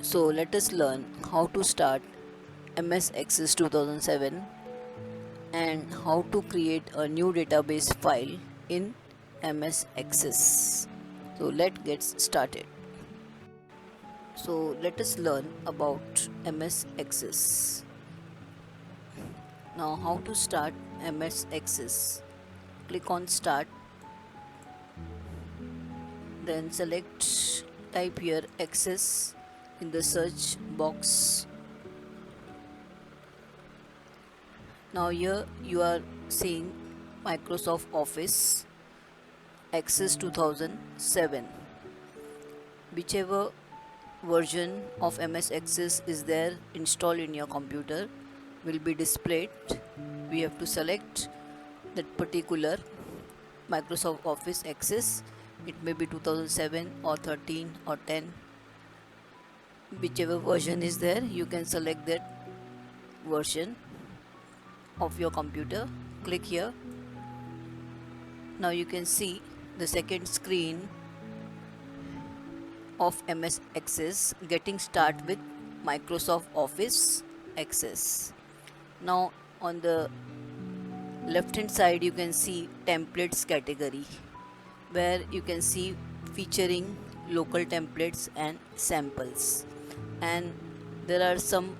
So let us learn how to start MS Access 2007 and how to create a new database file in MS Access. So let's get started. So let us learn about MS Access. Now how to start MS Access. Click on start, then select type here Access in the search box. Now here you are seeing Microsoft Office Access 2007. Whichever version of MS Access is there installed in your computer will be displayed. We have to select that particular Microsoft Office Access. It may be 2007 or 13 or 10. Whichever version is there, you can select that version of your computer. Click here. Now you can see the second screen of MS Access getting start with Microsoft Office Access. Now on the left hand side you can see templates category where you can see featuring local templates and samples, and there are some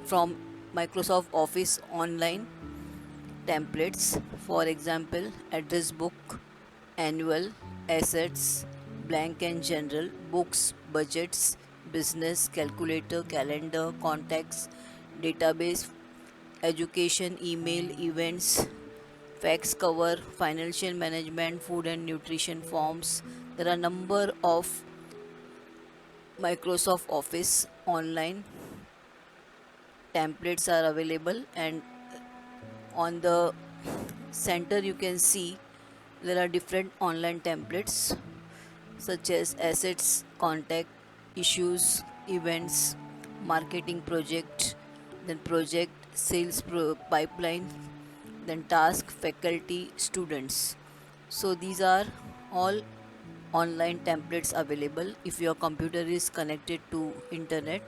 from Microsoft Office online templates, for example address book, annual, assets, blank and general, books, budgets, business, calculator, calendar, contacts, database, education, email, events, facts cover, financial management, food and nutrition forms. There are number of Microsoft Office online templates are available, and on the center you can see there are different online templates such as assets, contact, issues, events, marketing project, then project, sales pipeline, then task, faculty, students. So these are all online templates available. If your computer is connected to internet,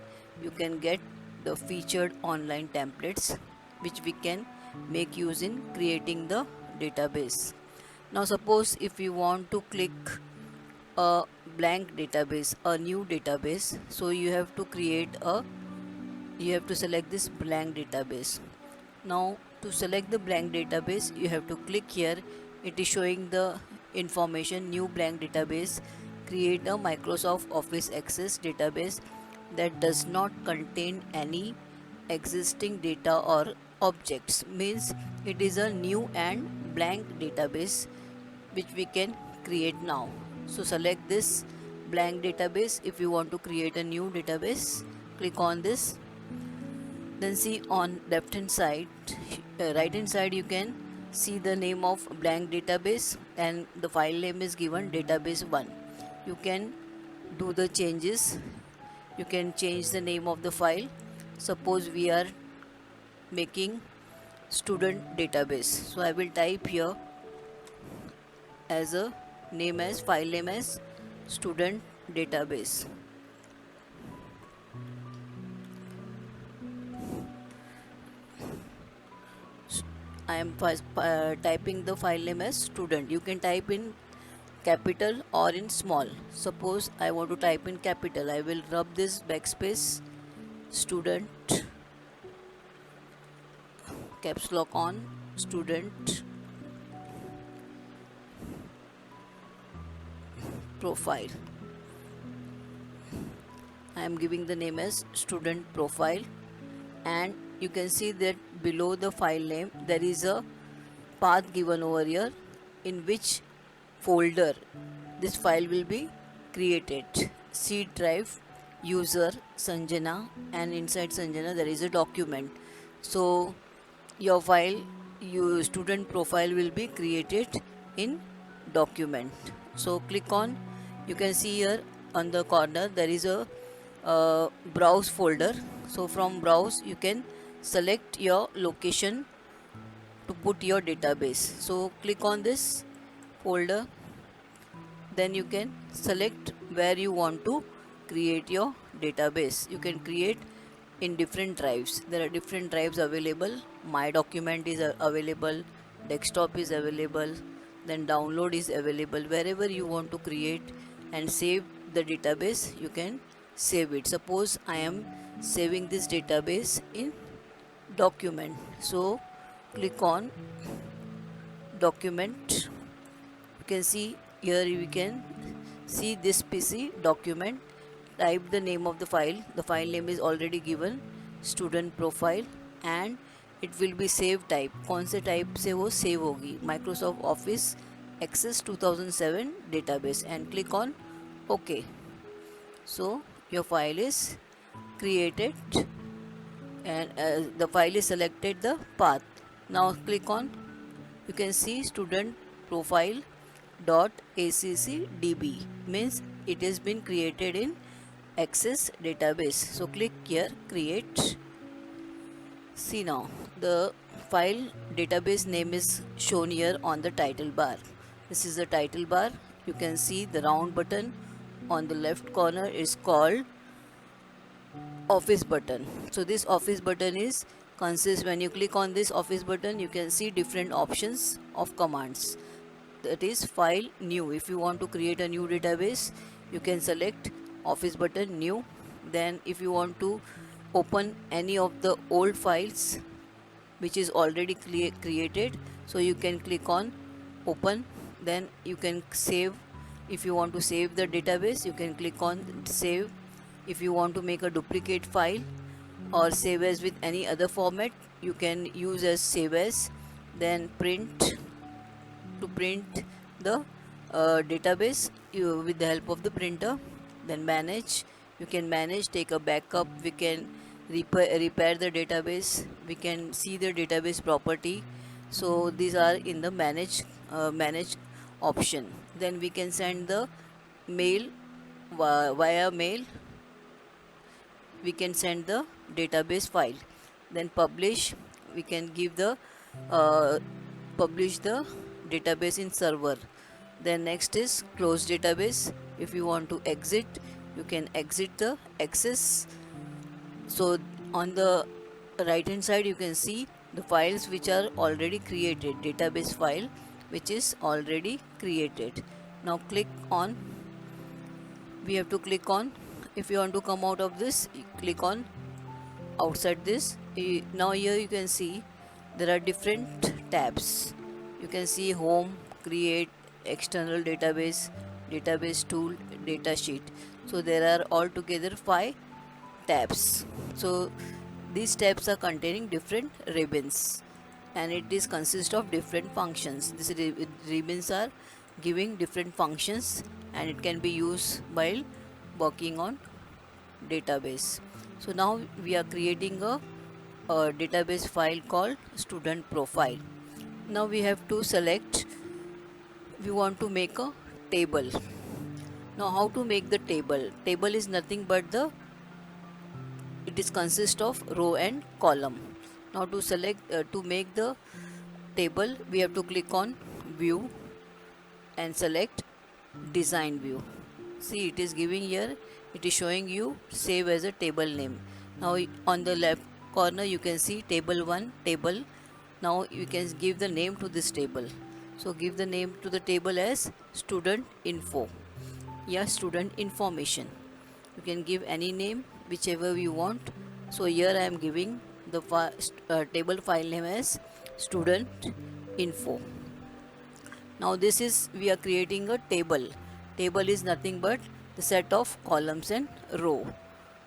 you can get the featured online templates which we can make use in creating the database. Now suppose if you want to click a blank database, a new database, so you have to select this blank database. Now to select the blank database you have to click here. It is showing the information new blank database. Create a Microsoft Office Access database that does not contain any existing data or objects, means it is a new and blank database which we can create now. So select this blank database. If you want to create a new database, click on this, then see on left hand side, right hand side you can see the name of blank database and the file name is given database1. You can do the changes. You can change the name of the file. Suppose we are making student database, so I will type here as a name as file name as student database. I am typing the file name as student. You can type in capital or in small. Suppose I want to type in capital, I will rub this backspace, student, caps lock on, student profile. I am giving the name as student profile, and you can see that below the file name there is a path given over here in which folder this file will be created. C drive, user, Sanjana, and inside Sanjana there is a document. So your file, your student profile will be created in document. So click on, you can see here on the corner there is a browse folder. So from browse you can select your location to put your database. So click on this folder, then you can select where you want to create your database. You can create in different drives. There are different drives available. My document is available, desktop is available, then download is available. Wherever you want to create and save the database, you can save it. Suppose I am saving this database in document, so click on document. You can see here, we can see this PC document. Type the name of the file name is already given, student profile, and it will be save type. कौन से type से वो save होगी? Microsoft Office Access 2007 database, and click on OK. So your file is created, and the file is selected the path. Now click on, you can see student profile .accdb, means it has been created in Access database. So click here, create. See now, the file database name is shown here on the title bar. This is the title bar. You can see the round button on the left corner is called office button. So this office button is consists, when you click on this office button, you can see different options of commands. That is file new. If you want to create a new database, you can select office button new. Then if you want to open any of the old files which is already created, so you can click on open. Then you can save. If you want to save the database, you can click on save. If you want to make a duplicate file or save as with any other format, you can use as save as. Then print, to print the database with the help of the printer. Then manage, you can manage, take a backup, we can repair the database, we can see the database property. So these are in the manage option. Then we can send the mail via mail, we can send the database file. Then publish, we can give the publish the database in server. Then next is close database. If you want to exit, you can exit the access. So on the right hand side, you can see the files which are already created, database file which is already created. Now click on, we have to click on, if you want to come out of this, click on outside this. Now here you can see there are different tabs. You can see home, create, external database, database tool, data sheet. So there are altogether 5 tabs. So these tabs are containing different ribbons, and it is consist of different functions. These ribbons are giving different functions, and it can be used while working on database. So now we are creating a database file called student profile. Now we have to select, we want to make a table. Now how to make the table? Table is nothing but it is consist of row and column. Now to select to make the table, we have to click on view and select design view. See, it is giving here, it is showing you save as a table name. Now on the left corner you can see table 1 table. Now you can give the name to this table. So give the name to the table as student info, student information. You can give any name whichever you want. So here I am giving the table file name as student info. Now this is, we are creating a table. Table is nothing but the set of columns and row.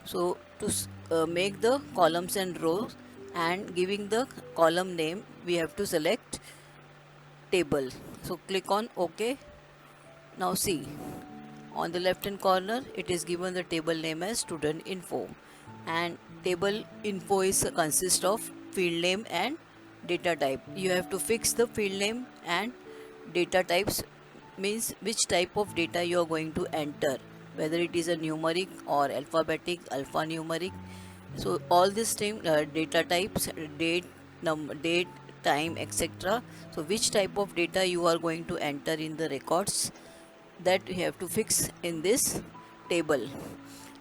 So to make the columns and rows and giving the column name, we have to select table. So click on OK. Now see, on the left hand corner it is given the table name as student info, and table info is consist of field name and data type. You have to fix the field name and data types, means which type of data you are going to enter, whether it is a numeric or alphabetic, alphanumeric. So all these data types, date, time, etc. So which type of data you are going to enter in the records, that you have to fix in this table.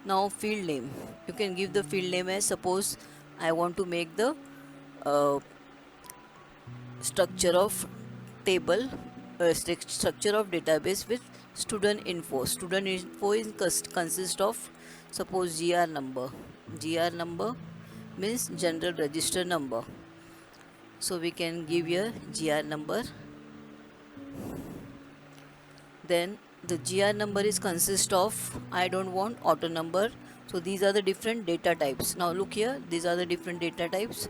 Now field name, you can give the field name as, suppose I want to make the uh, structure of table, structure of database with student info. Student info is consist of, suppose GR number. GR number means general register number, so we can give here GR number. Then the GR number is consist of, I don't want auto number, so these are the different data types. Now look here, these are the different data types: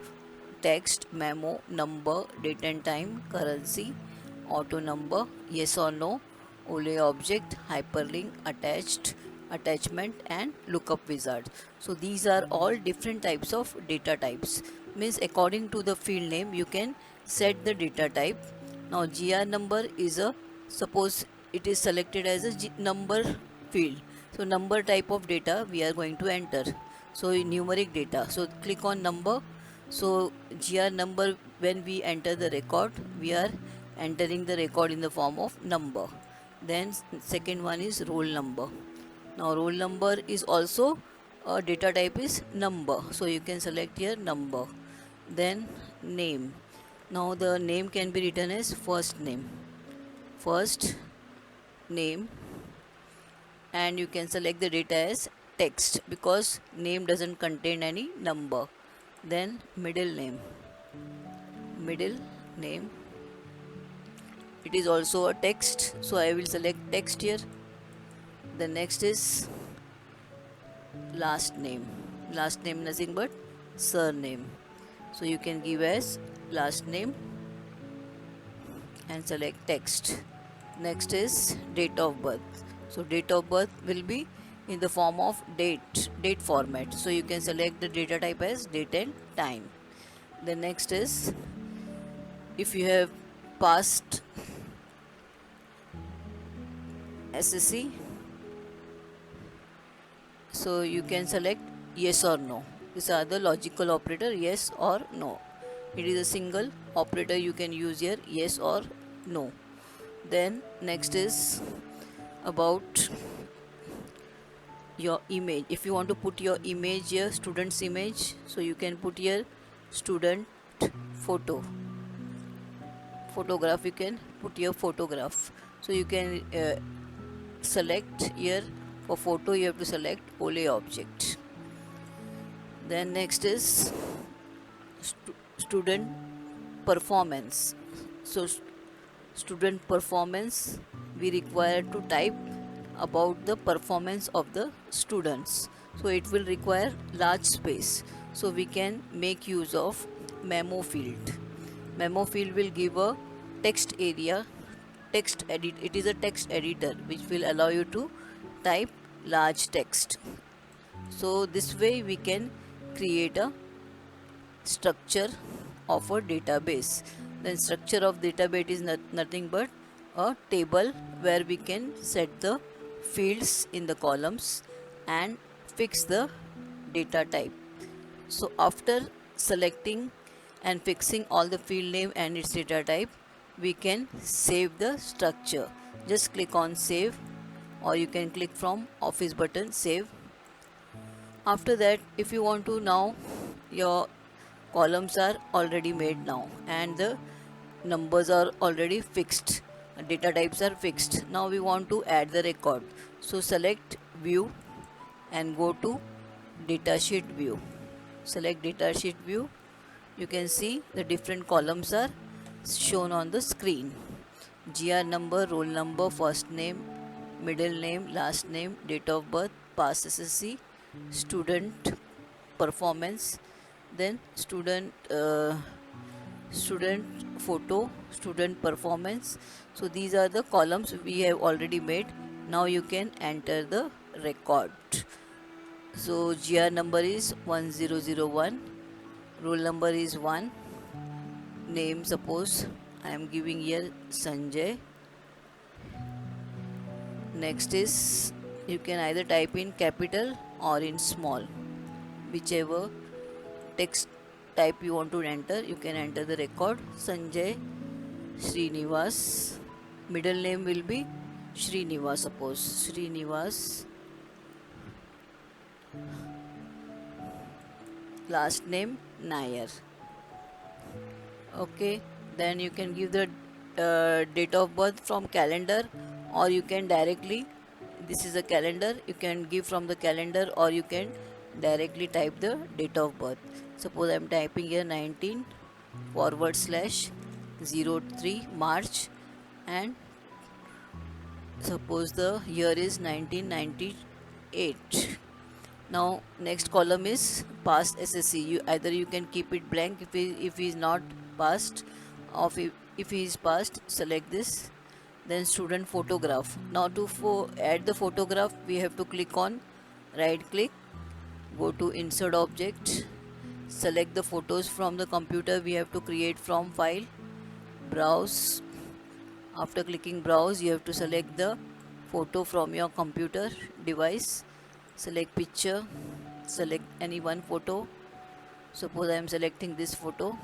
text, memo, number, date and time, currency, auto number, yes or no, OLE object, hyperlink, attached, attachment, and lookup wizard. So these are all different types of data types. Means according to the field name you can set the data type. Now GR number is a, suppose it is selected as a number field, so number type of data we are going to enter, so numeric data, so click on number. So GR number, when we enter the record, we are entering the record in the form of number. Then second one is roll number. Now roll number is also a data type is number, so you can select here number. Then name. Now the name can be written as first name. First name, and you can select the data as text because name doesn't contain any number. Then middle name. Middle name, it is also a text, so I will select text here. The next is last name. Last name nothing but surname, so you can give as last name and select text. Next is date of birth. So date of birth will be in the form of date format, so you can select the data type as date and time. The next is, if you have passed SSC, so you can select yes or no. These are the logical operator, yes or no. It is a single operator, you can use here yes or no. Then next is about your image. If you want to put your image here, student's image, so you can put here student photo. Photograph, you can put your photograph, so you can select here for photo, you have to select OLE object. Then next is student performance. So student performance, we require to type about the performance of the students, so it will require large space, so we can make use of memo field. Memo field will give a text area, text edit, it is a text editor which will allow you to type large text. So this way we can create a structure of a database. The structure of database is nothing but a table where we can set the fields in the columns and fix the data type. So after selecting and fixing all the field name and its data type, we can save the structure. Just click on save, or you can click from office button save. After that, if you want to, now your columns are already made now and the numbers are already fixed, data types are fixed. Now we want to add the record, so select view and go to datasheet view. Select datasheet view, you can see the different columns are shown on the screen: GR number, roll number, first name, middle name, last name, date of birth, pass SSC, student performance, then student photo, student performance. So these are the columns we have already made. Now you can enter the record. So GR number is 1001, roll number is 1, name, suppose I am giving here Sanjay. Next is, you can either type in capital or in small, whichever text type you want to enter, you can enter the record. Sanjay Srinivas, middle name will be Srinivas, suppose Srinivas, last name Nair. Okay, then you can give the date of birth from calendar, or you can directly, this is a calendar, you can give from the calendar, or you can directly type the date of birth. Suppose I am typing here 19 forward slash 03 March, and suppose the year is 1998. Now next column is past SSC. Either you can keep it blank if he is not passed, or if he is passed, select this. Then student photograph. Now to add the photograph, we have to click on, right click, go to insert object, select the photos from the computer we have to create from file, browse. After clicking browse, you have to select the photo from your computer device, select picture, select any one photo. Suppose I am selecting this photo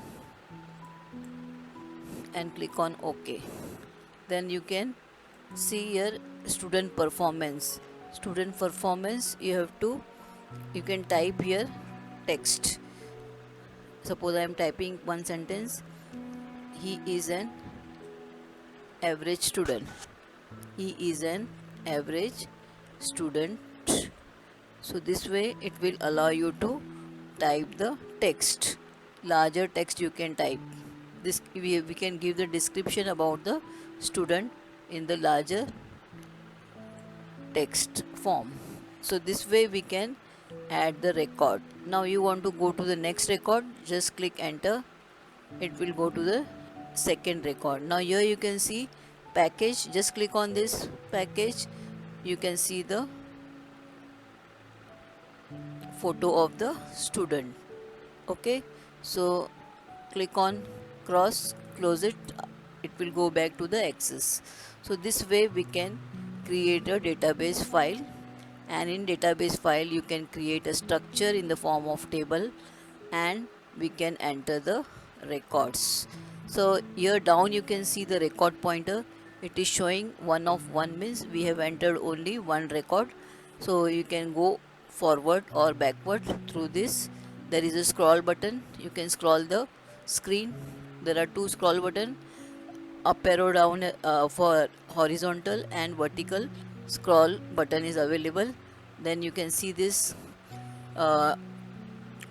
and click on OK. Then you can see here student performance. Student performance, you can type here text. Suppose I am typing one sentence, he is an average student. He is an average student. So this way it will allow you to type the text. Larger text you can type. This we can give the description about the student in the larger text form. So this way we can add the record. Now you want to go to the next record, just click enter. It will go to the second record. Now here you can see package, just click on this package. You can see the photo of the student. Okay, so click on cross, close it, it will go back to the axis. So this way we can create a database file, and in database file you can create a structure in the form of table, and we can enter the records. So here down you can see the record pointer. It is showing 1 of 1, means we have entered only one record. So you can go forward or backward through this. There is a scroll button, you can scroll the screen. There are two scroll button, up arrow down for horizontal, and vertical scroll button is available. Then you can see this, all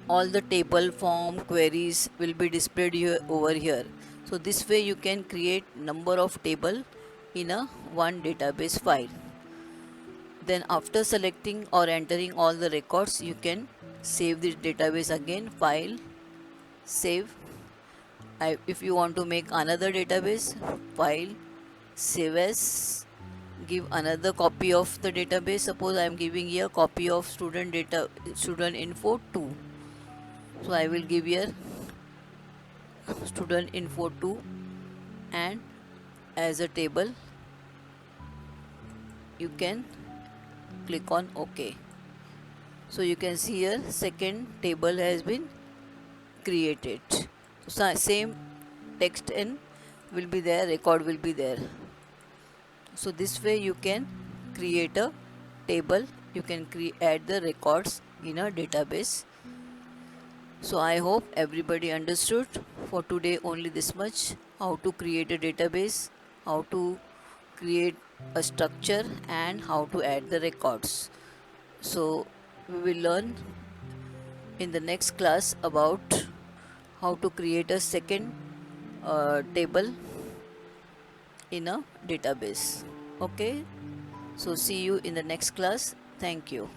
the table form queries will be displayed here over here. So this way you can create number of table in a one database file. Then after selecting or entering all the records, you can save the database again, file, save. If you want to make another database, file, save as, give another copy of the database. Suppose I am giving here copy of student info 2. So I will give here student info 2, and as a table you can click on OK. So you can see here second table has been created. So same text and will be there, record will be there. So this way you can create a table, you can add the records in a database. So I hope everybody understood. For today only this much, how to create a database, how to create a structure, and how to add the records. So we will learn in the next class about how to create a second table in a database. Okay, so see you in the next class. Thank you.